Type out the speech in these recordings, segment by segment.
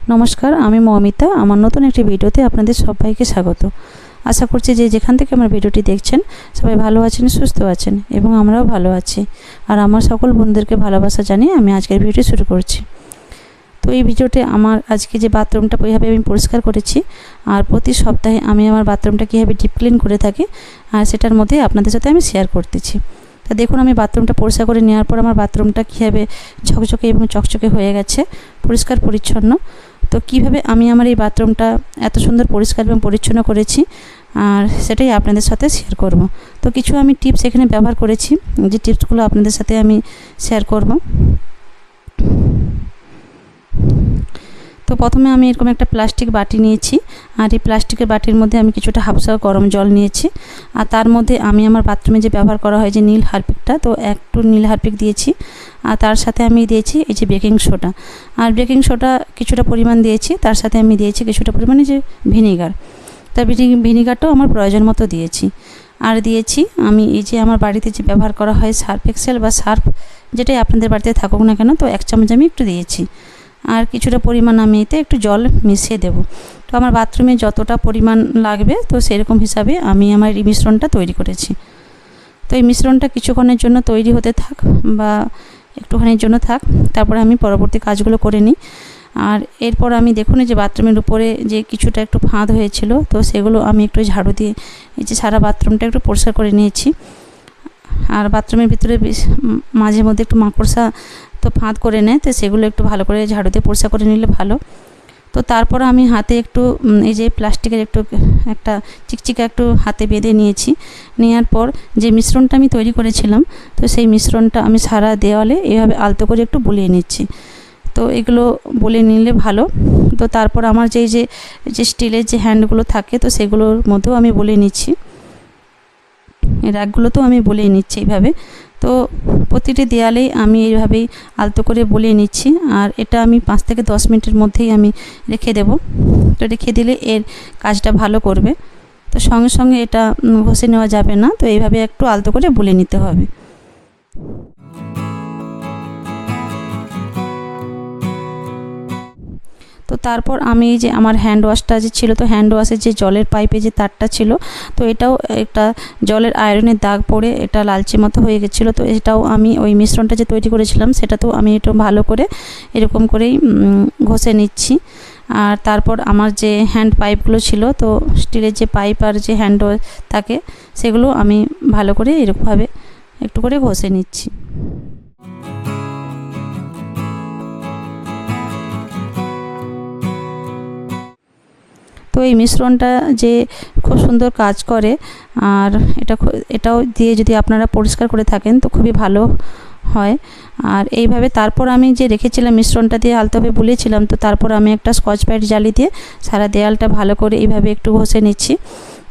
নমস্কার, আমি মৌমিতা। আমার নতুন একটি ভিডিওতে আপনাদের সবাইকে স্বাগত। আশা করছি যে যেখান থেকে আমার ভিডিওটি দেখছেন সবাই ভালো আছেন, সুস্থ আছেন এবং আমরাও ভালো আছি। আর আমার সকল বন্ধুদেরকে ভালোবাসা জানিয়ে আমি আজকের ভিডিও শুরু করছি। তো এই ভিডিওতে আমার আজকে যে বাথরুমটা কীভাবে আমি পরিষ্কার করেছি আর প্রতি সপ্তাহে আমি আমার বাথরুমটা কীভাবে ডিপ ক্লিন করে থাকি আর সেটার মধ্যে আপনাদের সাথে আমি শেয়ার করতেছি। তা দেখুন, আমি বাথরুমটা পরিষ্কার করে নেওয়ার পর আমার বাথরুমটা কীভাবে ঝকঝকে এবং চকচকে হয়ে গেছে, পরিষ্কার পরিচ্ছন্ন। তো কিভাবে আমি আমার এই বাথরুমটা এত সুন্দর পরিষ্কার এবং পরিচ্ছন্ন করেছি আর সেটাই আপনাদের সাথে শেয়ার করব। তো কিছু আমি টিপস এখানে ব্যবহার করেছি, যে টিপসগুলো আপনাদের সাথে আমি শেয়ার করব। তো প্রথমে আমি এরকম একটা প্লাস্টিক বাটি নিয়েছি আর এই প্লাস্টিকের বাটির মধ্যে আমি কিছুটা হাফসা গরম জল নিয়েছি আর তার মধ্যে আমি আমার বাথরুমে যে ব্যবহার করা হয় যে নীল হারপিকটা, তো একটু নীল হারপিক দিয়েছি আর তার সাথে আমি দিয়েছি এই যে বেকিং সোডা। আর বেকিং সোডা কিছুটা পরিমাণ দিয়েছি, তার সাথে আমি দিয়েছি কিছুটা পরিমাণে যে ভিনিগার। তার ভিনিগারটাও আমার প্রয়োজন মতো দিয়েছি। আর দিয়েছি আমি এই যে আমার বাড়িতে যে ব্যবহার করা হয় সার্ফ এক্সেল বা সার্ফ, যেটাই আপনাদের বাড়িতে থাকুক না কেন, তো 1 চামচ আমি একটু দিয়েছি। আর কিছুটা পরিমাণ আমি এতে একটু জল মিশিয়ে দেব। তো আমার বাথরুমে যতটা পরিমাণ লাগবে তো সেরকম হিসাবে আমি আমার এই মিশ্রণটা তৈরি করেছি। তো এই মিশ্রণটা কিছুক্ষণের জন্য তৈরি হতে থাক বা একটুখানির জন্য থাক, তারপরে আমি পরবর্তী কাজগুলো করে নিই। আর এরপর আমি দেখুন যে বাথরুমের উপরে যে কিছুটা একটু ফাঁদ হয়েছিল, তো সেগুলো আমি একটু ঝাড়ু দিয়ে এই যে সারা বাথরুমটা একটু পরিষ্কার করে নিয়েছি। আর বাথরুমের ভিতরে মাঝে মধ্যে একটু মাকড়সা তো ফাঁদ করে নেয়, তো সেগুলো একটু ভালো করে ঝাড়ু দিয়ে পরিষ্কার করে নিলে ভালো। তো তারপর আমি হাতে একটু এই যে প্লাস্টিকের একটা চিকচিকা একটু হাতে বেঁধে নিয়েছি। নেওয়ার পর যে মিশ্রণটা আমি তৈরি করেছিলাম, তো সেই মিশ্রণটা আমি সারা দেওয়ালে এভাবে আলতো করে একটু বুলিয়ে নিচ্ছি। তো এগুলো বলে নিলে ভালো। তো তারপর আমার যে স্টিলের যে হ্যান্ডগুলো থাকে, তো সেগুলোর মধ্যেও আমি বলে নিচ্ছি, এই র্যাকগুলোতেও আমি বলিয়ে নিচ্ছি এইভাবে। তো প্রতিটি দেয়ালেই আমি এইভাবেই আলতো করে বলিয়ে নিচ্ছি। আর এটা আমি 5 থেকে 10 মিনিটের মধ্যেই আমি রেখে দেব। তো রেখে দিলে এর কাজটা ভালো করবে। তো সঙ্গে সঙ্গে এটা ঘষে নেওয়া যাবে না, তো এইভাবে একটু আলতো করে বলে নিতে হবে। তো তারপর আমি যে আমার হ্যান্ড ওয়াশটা যে ছিল, তো হ্যান্ড ওয়াশের যে জলের পাইপে যে তারটা ছিল, তো এটাও একটা জলের আয়রনের দাগ পড়ে এটা লালচে মতো হয়ে গেছিলো। তো এটাও আমি ওই মিশ্রণটা যে তৈরি করেছিলাম সেটাতেও আমি একটু ভালো করে এরকম করেই ঘষে নিচ্ছি। আর তারপর আমার যে হ্যান্ড পাইপগুলো ছিল, তো স্টিলের যে পাইপ আর যে হ্যান্ড থাকে সেগুলো আমি ভালো করে এরকমভাবে একটু করে ঘষে নিচ্ছি। তো এই মিশ্রণটা যে খুব সুন্দর কাজ করে আর এটাও দিয়ে যদি আপনারা পরিষ্কার করে থাকেন তো খুবই ভালো হয়। আর এইভাবে তারপর আমি যে রেখেছিলাম মিশ্রণটা দিয়ে আলতোভাবে বুলিয়েছিলাম, তো তারপর আমি একটা স্কচ ব্রাইট জালি দিয়ে সারা দেয়ালটা ভালো করে এইভাবে একটু ঘষে নিচ্ছি।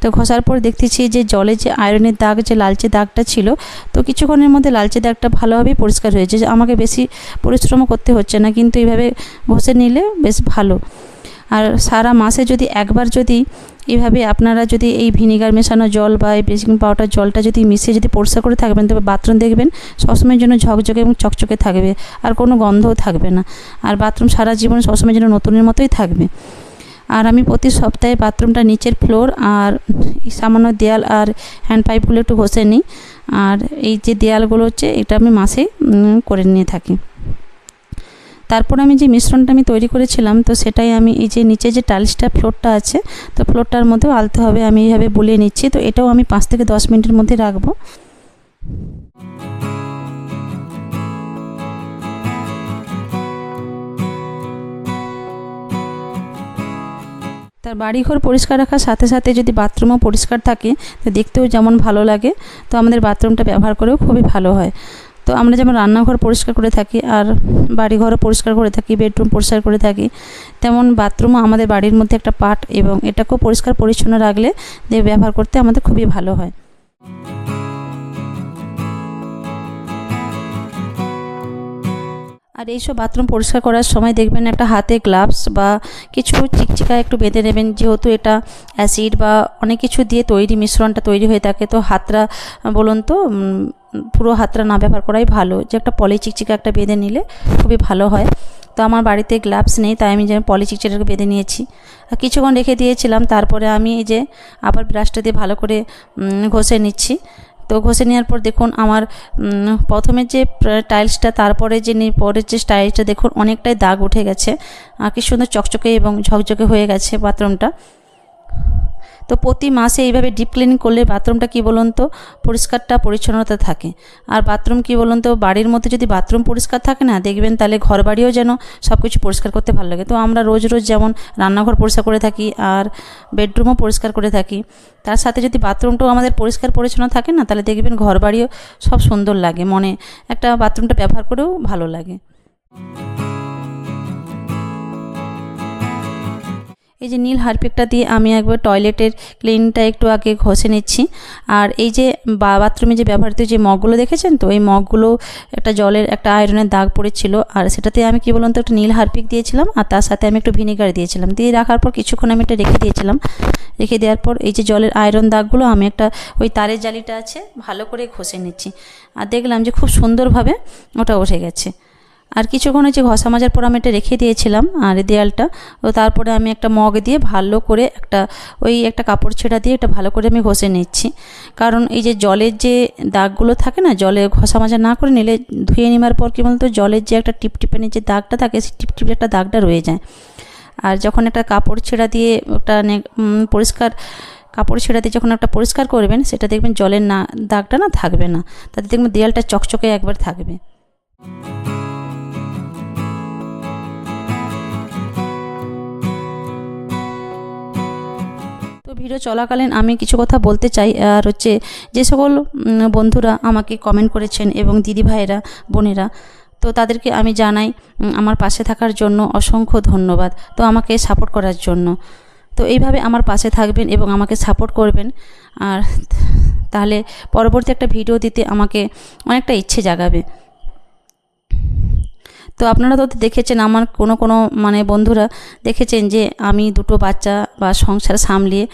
তো ঘষার পর দেখতেছি যে জলে যে আয়রনের দাগ, যে লালচে দাগটা ছিল, তো কিছুক্ষণের মধ্যে লালচে দাগটা ভালোভাবেই পরিষ্কার হয়েছে। আমাকে বেশি পরিশ্রমও করতে হচ্ছে না, কিন্তু এইভাবে ঘষে নিলে বেশ ভালো। আর সারা মাসে যদি একবার যদি এইভাবে আপনারা যদি এই ভিনিগার মেশানো জল বা এই ব্লিচিং পাউডার জলটা যদি মিশিয়ে যদি পরিষ্কার করে থাকবেন, তবে বাথরুম দেখবেন সবসময়ের জন্য ঝকঝকে এবং চকচকে থাকবে আর কোনো গন্ধও থাকবে না। আর বাথরুম সারা জীবন সবসময়ের জন্য নতুনের মতোই থাকবে। আর আমি প্রতি সপ্তাহে বাথরুমটা নিচের ফ্লোর আর সামান্য দেয়াল আর হ্যান্ড পাইপগুলো একটু ঘষে নিই। আর এই যে দেয়ালগুলো হচ্ছে এটা আমি মাসেই করে নিয়ে থাকি। তারপর আমি যে মিশ্রণটা আমি তৈরি করেছিলাম, তো সেটাই আমি এই যে নিচে যে টাইলসটা ফ্লোরটা আছে, তো ফ্লোরটার মধ্যেও আলতে হবে, আমি এইভাবে বুলিয়ে নিচ্ছি। তো এটাও আমি 5 থেকে 10 মিনিটের মধ্যে রাখবো। তার বাড়িঘর পরিষ্কার রাখার সাথে সাথে যদি বাথরুমও পরিষ্কার থাকে তো দেখতেও যেমন ভালো লাগে, তো আমাদের বাথরুমটা ব্যবহার করেও খুবই ভালো হয়। তো আমরা যেমন রান্নাঘর পরিষ্কার করে থাকি আর বাড়িঘরও পরিষ্কার করে থাকি, বেডরুম পরিষ্কার করে থাকি, তেমন বাথরুমও আমাদের বাড়ির মধ্যে একটা পার্ট, এবং এটাকেও পরিষ্কার পরিচ্ছন্ন রাখলে ব্যবহার করতে আমাদের খুবই ভালো হয়। আর এইসব বাথরুম পরিষ্কার করার সময় দেখবেন একটা হাতে গ্লাভস বা কিছু চিকচিকা একটু বেঁধে নেবেন, যেহেতু এটা অ্যাসিড বা অনেক কিছু দিয়ে তৈরি মিশ্রণটা তৈরি হয়ে থাকে, তো হাতটা বলুন তো পুরো হাতটা না ব্যবহার করাই ভালো, যে একটা পলি চিকচিকা একটা বেঁধে নিলে খুবই ভালো হয়। তো আমার বাড়িতে গ্লাভস নেই, তাই আমি যে পলি চিকচিকাটাকে বেঁধে নিয়েছি আর কিছুক্ষণ রেখে দিয়েছিলাম। তারপরে আমি এই যে আবার ব্রাশটা দিয়ে ভালো করে ঘষে নিচ্ছি। তো ঘষে নেওয়ার পর দেখুন আমার প্রথমে যে টাইলসটা, তারপরে যে পরের যে টাইলসটা দেখুন অনেকটাই দাগ উঠে গেছে আর কি সুন্দর চকচকে এবং ঝকঝকে হয়ে গেছে বাথরুমটা। তো প্রতি মাসে এইভাবে ডিপ ক্লিনিং করলে বাথরুমটা কী বলুন তো পরিষ্কারটা পরিচ্ছন্নতা থাকে। আর বাথরুম কী বলুন তো বাড়ির মধ্যে যদি বাথরুম পরিষ্কার থাকে না, দেখবেন তাহলে ঘর বাড়িও যেন সব কিছু পরিষ্কার করতে ভালো লাগে। তো আমরা রোজ রোজ যেমন রান্নাঘর পরিষ্কার করে থাকি আর বেডরুমও পরিষ্কার করে থাকি, তার সাথে যদি বাথরুমটাও আমাদের পরিষ্কার পরিচ্ছন্ন থাকে না, তাহলে দেখবেন ঘর বাড়িও সব সুন্দর লাগে, মনে একটা বাথরুমটা ব্যবহার করেও ভালো লাগে। এই যে নীল হারপিকটা দিয়ে আমি একবার টয়লেটের ক্লিনটা একটু আগে ঘষে নিচ্ছি। আর এই যে বাথরুমে যে ব্যবহৃত যে মগগুলো দেখেছেন, তো এই মগগুলো একটা জলের একটা আয়রনের দাগ পড়েছিল, আর সেটাতে আমি কি বলুন তো একটা নীল হারপিক দিয়েছিলাম আর তার সাথে আমি একটু ভিনেগার দিয়েছিলাম। দিয়ে রাখার পর কিছুক্ষণ আমি এটা রেখে দিয়েছিলাম। রেখে দেওয়ার পর এই যে জলের আয়রন দাগগুলো আমি একটা ওই তারের জালিটা আছে ভালো করে ঘষে নিচ্ছি, আর দেখলাম যে খুব সুন্দরভাবে ওটা উঠে গেছে। আর কিছুক্ষণ হচ্ছে ঘষা মাজার পর আমি এটা রেখে দিয়েছিলাম আর দেয়ালটা। তো তারপরে আমি একটা মগ দিয়ে ভালো করে একটা কাপড় ছেঁড়া দিয়ে এটা ভালো করে আমি ঘষে নিচ্ছি। কারণ এই যে জলের যে দাগগুলো থাকে না, জলে ঘষা মাজা না করে নিলে ধুয়ে নেওয়ার পর কী বলতো জলের যে একটা টিপটিপানি যে দাগটা থাকে, সেই টিপটিপে একটা দাগটা রয়ে যায়। আর যখন একটা কাপড় ছেঁড়া দিয়ে একটা পরিষ্কার কাপড় ছেঁড়া দিয়ে যখন একটা পরিষ্কার করবেন, সেটা দেখবেন জলের দাগটা না থাকবে না, তাতে দেখবেন দেয়ালটা চকচকে একবার থাকবে। তো ভিডিও চলাকালীন আমি কিছু কথা বলতে চাই। আর হচ্ছে যে সকল বন্ধুরা আমাকে কমেন্ট করেছেন এবং দিদি ভাইয়েরা বোনেরা, তো তাদেরকে আমি জানাই আমার পাশে থাকার জন্য অসংখ্য ধন্যবাদ, তো আমাকে সাপোর্ট করার জন্য। তো এইভাবে আমার পাশে থাকবেন এবং আমাকে সাপোর্ট করবেন, আর তাহলে পরবর্তী একটা ভিডিও দিতে আমাকে অনেকটা ইচ্ছে জাগাবে। তো আপনারা তো দেখেছেন আমার কোনো বন্ধুরা দেখেছেন যে আমি দুটো বাচ্চা বা সংসার সামলিয়ে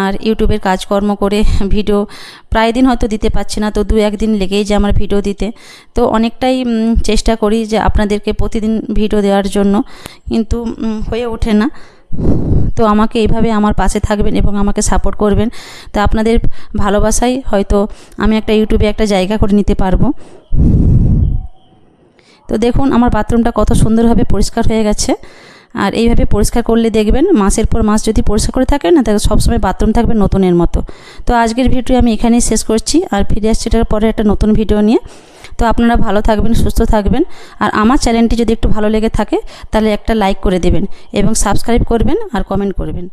আর ইউটিউবের কাজকর্ম করে ভিডিও প্রায় দিন হয়তো দিতে পারছি না, তো 2-1 দিন লেগেই যায় আমার ভিডিও দিতে। তো অনেকটাই চেষ্টা করি যে আপনাদেরকে প্রতিদিন ভিডিও দেওয়ার জন্য, কিন্তু হয়ে ওঠে না। তো আমাকে এইভাবে আমার পাশে থাকবেন এবং আমাকে সাপোর্ট করবেন, তো আপনাদের ভালোবাসাই হয়তো আমি একটা ইউটিউবে একটা জায়গা করে নিতে পারবো। তো দেখুন আমার বাথরুমটা কত সুন্দরভাবে পরিষ্কার হয়ে গেছে। আর এইভাবে পরিষ্কার করলে দেখবেন মাসের পর মাস যদি পরিষ্কার করে থাকেন না, তাহলে সবসময় বাথরুম থাকবে নতুনের মতো। তো আজকের ভিডিও আমি এখানেই শেষ করছি, আর ফিরে আসছি এটার পরে একটা নতুন ভিডিও নিয়ে। তো আপনারা ভালো থাকবেন, সুস্থ থাকবেন, আর আমার চ্যানেলটি যদি একটু ভালো লেগে থাকে তাহলে একটা লাইক করে দেবেন এবং সাবস্ক্রাইব করবেন আর কমেন্ট করবেন।